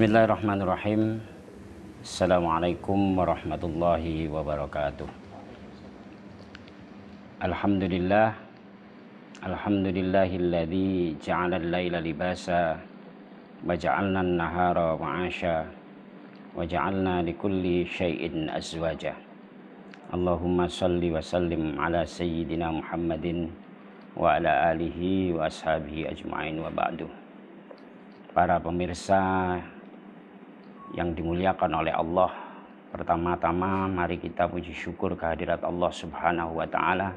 Bismillahirrahmanirrahim. Assalamualaikum warahmatullahi wabarakatuh. Alhamdulillah. Alhamdulillahilladzi ja'ala al-laila libasa wa ja'alna an-nahara ma'asha wa ja'alna likulli syai'in azwaja. Allahumma salli wa sallim ala sayyidina Muhammadin wa ala alihi wa ashabihi ajma'in wa ba'du. Para pemirsa yang dimuliakan oleh Allah, pertama-tama mari kita puji syukur kehadirat Allah Subhanahu wa Ta'ala,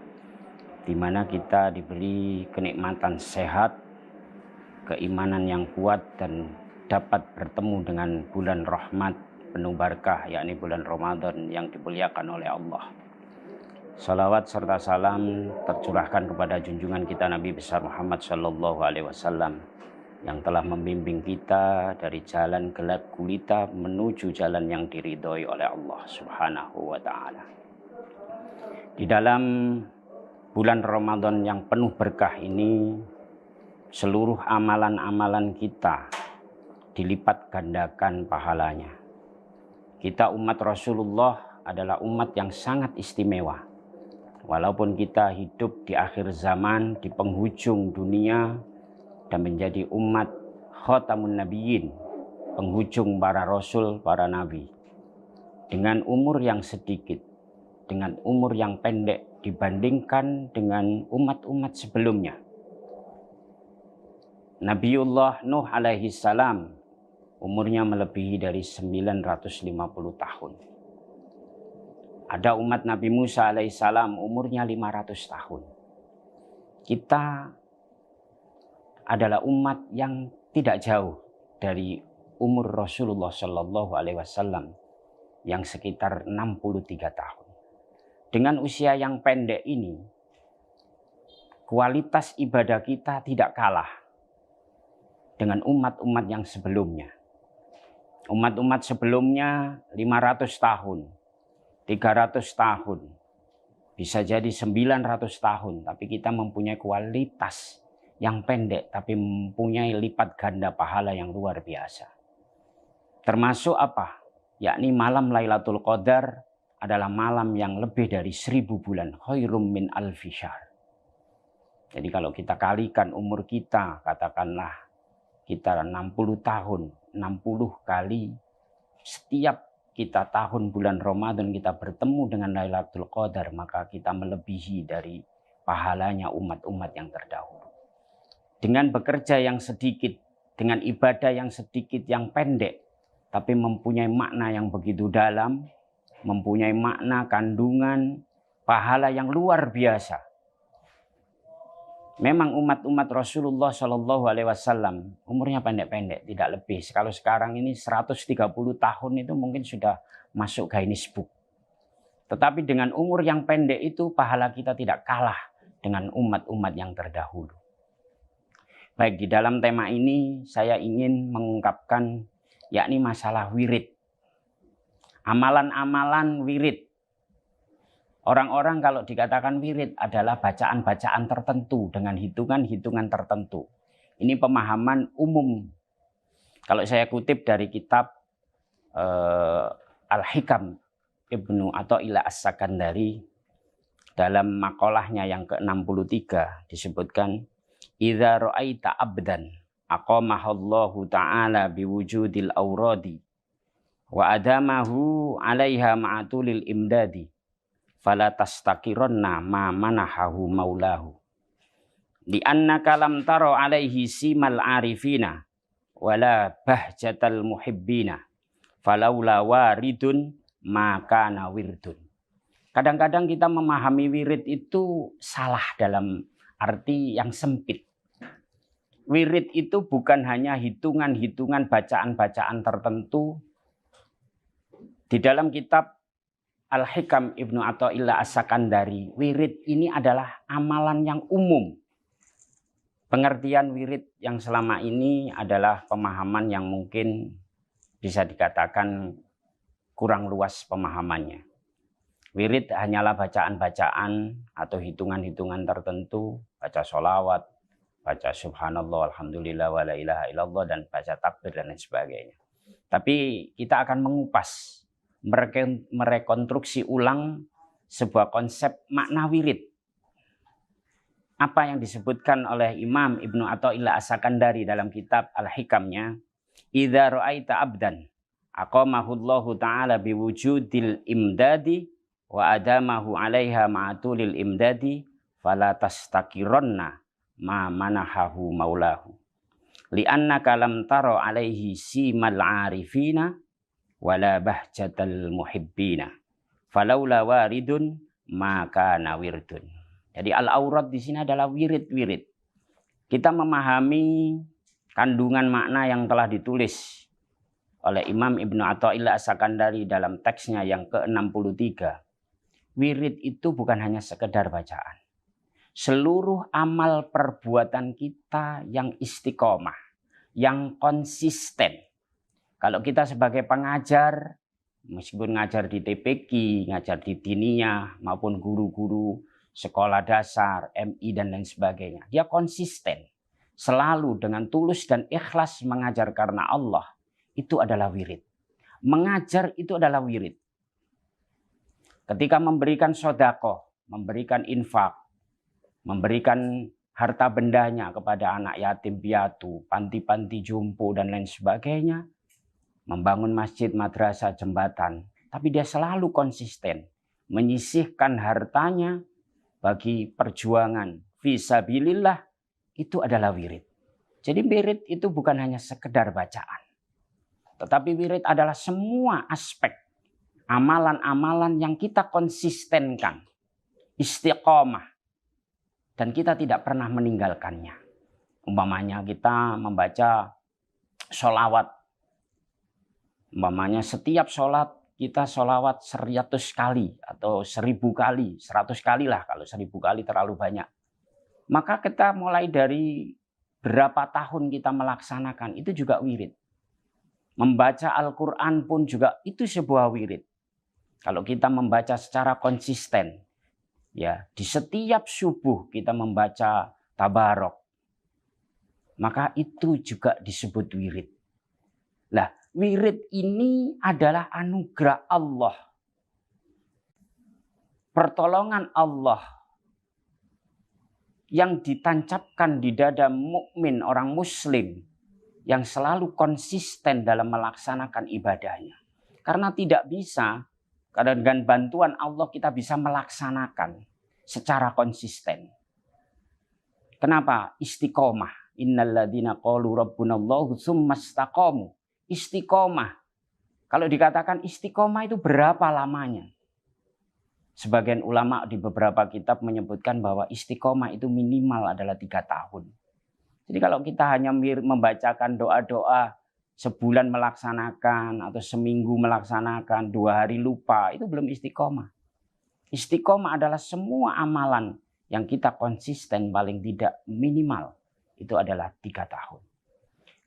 di mana kita diberi kenikmatan sehat, keimanan yang kuat, dan dapat bertemu dengan bulan rahmat penuh berkah, yakni bulan Ramadan yang dimuliakan oleh Allah. Salawat serta salam tercurahkan kepada junjungan kita Nabi besar Muhammad Sallallahu Alaihi Wasallam, yang telah membimbing kita dari jalan gelap gulita menuju jalan yang diridhoi oleh Allah Subhanahu wa Ta'ala. Di dalam bulan Ramadan yang penuh berkah ini, seluruh amalan-amalan kita dilipat gandakan pahalanya. Kita umat Rasulullah adalah umat yang sangat istimewa. Walaupun kita hidup di akhir zaman, di penghujung dunia, dan menjadi umat khatamun nabiyyin, penghujung para rasul, para nabi, dengan umur yang sedikit, dengan umur yang pendek dibandingkan dengan umat-umat sebelumnya. Nabiullah Nuh alaihi salam umurnya melebihi dari 950 tahun. Ada umat Nabi Musa alaihi salam umurnya 500 tahun. Kita adalah umat yang tidak jauh dari umur Rasulullah Shallallahu Alaihi Wasallam yang sekitar 63 tahun. Dengan usia yang pendek ini, kualitas ibadah kita tidak kalah dengan umat-umat yang sebelumnya. Umat-umat sebelumnya 500 tahun, 300 tahun, bisa jadi 900 tahun, tapi kita mempunyai kualitas yang pendek tapi mempunyai lipat ganda pahala yang luar biasa. Termasuk apa? Yakni malam Lailatul Qadar adalah malam yang lebih dari 1000 bulan, khairum min alfi syahr. Jadi kalau kita kalikan umur kita, katakanlah kita 60 tahun, 60 kali setiap kita tahun bulan Ramadan kita bertemu dengan Lailatul Qadar, maka kita melebihi dari pahalanya umat-umat yang terdahulu. Dengan bekerja yang sedikit, dengan ibadah yang sedikit, yang pendek, tapi mempunyai makna yang begitu dalam, mempunyai makna kandungan, pahala yang luar biasa. Memang umat-umat Rasulullah Shallallahu Alaihi Wasallam umurnya pendek-pendek, tidak lebih. Kalau sekarang ini 130 tahun itu mungkin sudah masuk Guinness Book. Tetapi dengan umur yang pendek itu, pahala kita tidak kalah dengan umat-umat yang terdahulu. Baik, di dalam tema ini saya ingin mengungkapkan yakni masalah wirid. Amalan-amalan wirid. Orang-orang kalau dikatakan wirid adalah bacaan-bacaan tertentu dengan hitungan-hitungan tertentu. Ini pemahaman umum. Kalau saya kutip dari kitab Al-Hikam Ibnu Athaillah As-Sakandari, dalam makolahnya yang ke-63 disebutkan, idza ra'aita abdan aqamahallahu ta'ala biwujudil awradi wa adamahu 'alaiha ma'atulil imdadi fala tastaqiranna ma manahahu maulahu li annaka lam tara 'alaihi simal arifina wala bahjatal muhibbina falaula waridun ma kana wirdun. Kadang-kadang kita memahami wirid itu salah dalam arti yang sempit. Wirid itu bukan hanya hitungan-hitungan bacaan-bacaan tertentu. Di dalam kitab Al-Hikam Ibnu Athaillah As-Sakandari, wirid ini adalah amalan yang umum. Pengertian wirid yang selama ini adalah pemahaman yang mungkin bisa dikatakan kurang luas pemahamannya. Wirid hanyalah bacaan-bacaan atau hitungan-hitungan tertentu, baca sholawat, baca subhanallah, alhamdulillah, wa la ilaha illallah, dan baca takbir dan lain sebagainya. Tapi kita akan mengupas, merekonstruksi ulang sebuah konsep makna wirid. Apa yang disebutkan oleh Imam Ibnu Athaillah As-Sakandari dalam kitab Al-Hikamnya, idza ra'aita abdan aqamahu Allahu ta'ala biwujudil imdadi wa adamahu 'alaiha ma'atulil imdadi fala tastaqiranna ma manahahu maulahu li'annaka lam tara 'alaihi simal 'arifina wala bahjatal muhibbina falaula waridun ma kana wirdun. Jadi al-aurat di sini adalah wirid-wirid. Kita memahami kandungan makna yang telah ditulis oleh Imam Ibnu Athaillah As-Sakandari dalam teksnya yang ke-63. Wirid itu bukan hanya sekedar bacaan. Seluruh amal perbuatan kita yang istiqomah, yang konsisten. Kalau kita sebagai pengajar, meskipun ngajar di TPQ, ngajar di Diniyah, maupun guru-guru sekolah dasar, MI, dan lain sebagainya. Dia konsisten. Selalu dengan tulus dan ikhlas mengajar karena Allah. Itu adalah wirid. Mengajar itu adalah wirid. Ketika memberikan sedekah, memberikan infak, memberikan harta bendanya kepada anak yatim piatu, panti-panti jompo, dan lain sebagainya. Membangun masjid, madrasah, jembatan. Tapi dia selalu konsisten. Menyisihkan hartanya bagi perjuangan fisabilillah, itu adalah wirid. Jadi wirid itu bukan hanya sekedar bacaan. Tetapi wirid adalah semua aspek amalan-amalan yang kita konsistenkan. Istiqomah. Dan kita tidak pernah meninggalkannya. Umpamanya kita membaca sholawat. Umpamanya setiap sholat kita sholawat 100 kali atau 1000 kali, 100 kali lah, kalau 1000 kali terlalu banyak. Maka kita mulai dari berapa tahun kita melaksanakan, itu juga wirid. Membaca Al-Quran pun juga itu sebuah wirid. Kalau kita membaca secara konsisten, ya di setiap subuh kita membaca tabarok, maka itu juga disebut wirid. Lah, wirid ini adalah anugerah Allah. Pertolongan Allah yang ditancapkan di dada mukmin orang muslim yang selalu konsisten dalam melaksanakan ibadahnya. Karena tidak bisa, karena dengan bantuan Allah kita bisa melaksanakan secara konsisten. Kenapa? Istiqomah. Innalladzina qalu rabbunallahu tsumma istaqamu. Istiqomah. Kalau dikatakan istiqomah itu berapa lamanya? Sebagian ulama di beberapa kitab menyebutkan bahwa istiqomah itu minimal adalah 3 tahun. Jadi kalau kita hanya membacakan doa-doa, sebulan melaksanakan atau seminggu melaksanakan, 2 hari lupa, itu belum istiqomah. Istiqomah adalah semua amalan yang kita konsisten paling tidak minimal. Itu adalah 3 tahun.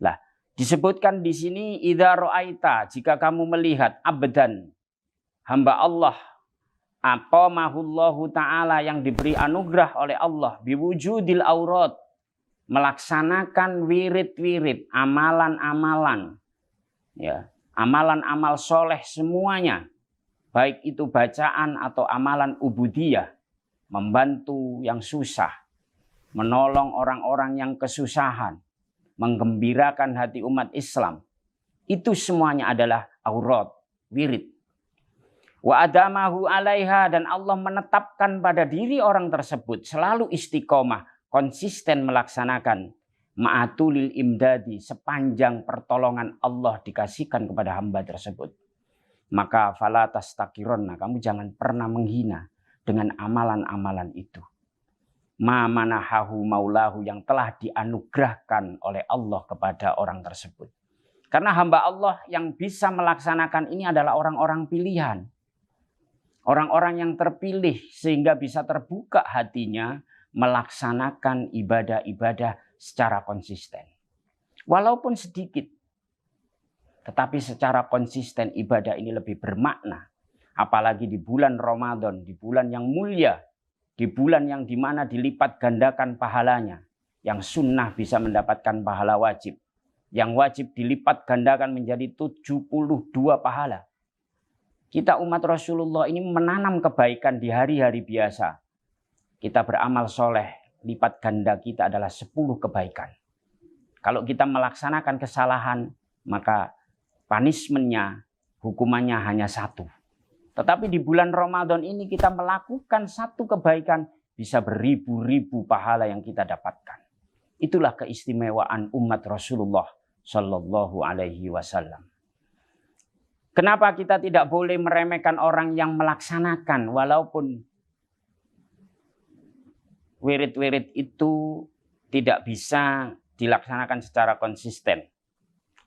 Lah, disebutkan di sini idza ra'aita, jika kamu melihat abdan, hamba Allah, aqamahullahu ta'ala yang diberi anugerah oleh Allah biwujudil aurat, melaksanakan wirid-wirid, amalan-amalan, ya, amalan-amal soleh semuanya, baik itu bacaan atau amalan ubudiyah, membantu yang susah, menolong orang-orang yang kesusahan, menggembirakan hati umat Islam. Itu semuanya adalah aurat, wirid. Wa adamahu alaiha, dan Allah menetapkan pada diri orang tersebut selalu istiqomah, konsisten melaksanakan ma'atulil imdadi, sepanjang pertolongan Allah dikasihkan kepada hamba tersebut. Maka fala tastakironna, kamu jangan pernah menghina dengan amalan-amalan itu. Ma manahahu maulahu, yang telah dianugerahkan oleh Allah kepada orang tersebut. Karena hamba Allah yang bisa melaksanakan ini adalah orang-orang pilihan. Orang-orang yang terpilih sehingga bisa terbuka hatinya melaksanakan ibadah-ibadah secara konsisten. Walaupun sedikit, tetapi secara konsisten ibadah ini lebih bermakna. Apalagi di bulan Ramadan, di bulan yang mulia, di bulan yang dimana dilipat gandakan pahalanya. Yang sunnah bisa mendapatkan pahala wajib. yang wajib dilipat gandakan menjadi 72 pahala. Kita umat Rasulullah ini menanam kebaikan di hari-hari biasa. Kita beramal soleh, lipat ganda kita adalah 10 kebaikan. Kalau kita melaksanakan kesalahan, maka punishment-nya, hukumannya hanya 1. Tetapi di bulan Ramadan ini kita melakukan 1 kebaikan, bisa beribu-ribu pahala yang kita dapatkan. Itulah keistimewaan umat Rasulullah Shallallahu Alaihi Wasallam. Kenapa kita tidak boleh meremehkan orang yang melaksanakan walaupun wirid-wirid itu tidak bisa dilaksanakan secara konsisten.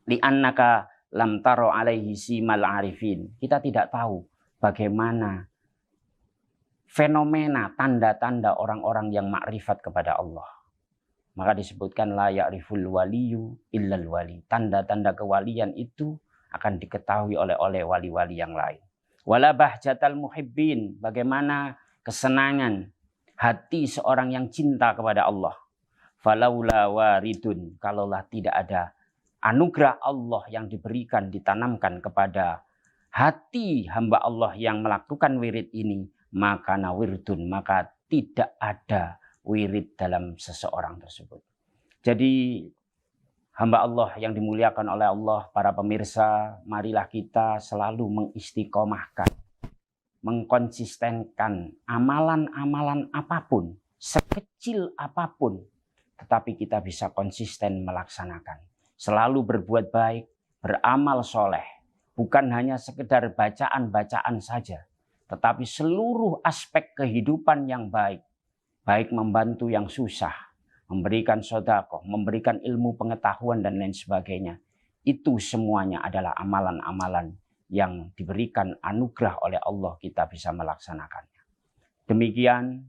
Li'annaka lam taro alaihi simal arifin. Kita tidak tahu bagaimana fenomena tanda-tanda orang-orang yang makrifat kepada Allah. Maka disebutkan la ya'riful waliyu illal wali. Tanda-tanda kewalian itu akan diketahui oleh wali-wali yang lain. Wala bahjatal muhibbin, bagaimana kesenangan hati seorang yang cinta kepada Allah. Falaula waridun, kalaulah tidak ada anugerah Allah yang diberikan, ditanamkan kepada hati hamba Allah yang melakukan wirid ini, maka nawirdun, maka tidak ada wirid dalam seseorang tersebut. Jadi hamba Allah yang dimuliakan oleh Allah, para pemirsa, marilah kita selalu mengistiqomahkan, mengkonsistenkan amalan-amalan apapun, sekecil apapun, tetapi kita bisa konsisten melaksanakan. Selalu berbuat baik, beramal soleh, bukan hanya sekedar bacaan-bacaan saja, tetapi seluruh aspek kehidupan yang baik, baik membantu yang susah, memberikan sedekah, memberikan ilmu pengetahuan dan lain sebagainya. Itu semuanya adalah amalan-amalan yang diberikan anugerah oleh Allah, kita bisa melaksanakannya. Demikian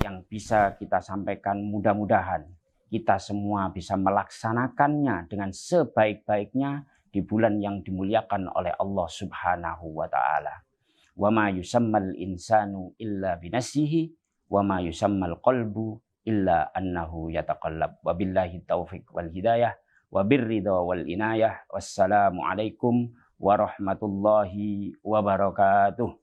yang bisa kita sampaikan, mudah-mudahan kita semua bisa melaksanakannya dengan sebaik-baiknya di bulan yang dimuliakan oleh Allah Subhanahu wa taala. Wa ma yusammal insanu illa binasihi wa ma yusammal qalbu illa annahu yataqallab. Wabillahi taufiq wal hidayah wa birridha wal inayah. Wassalamu alaikum warahmatullahi wabarakatuh.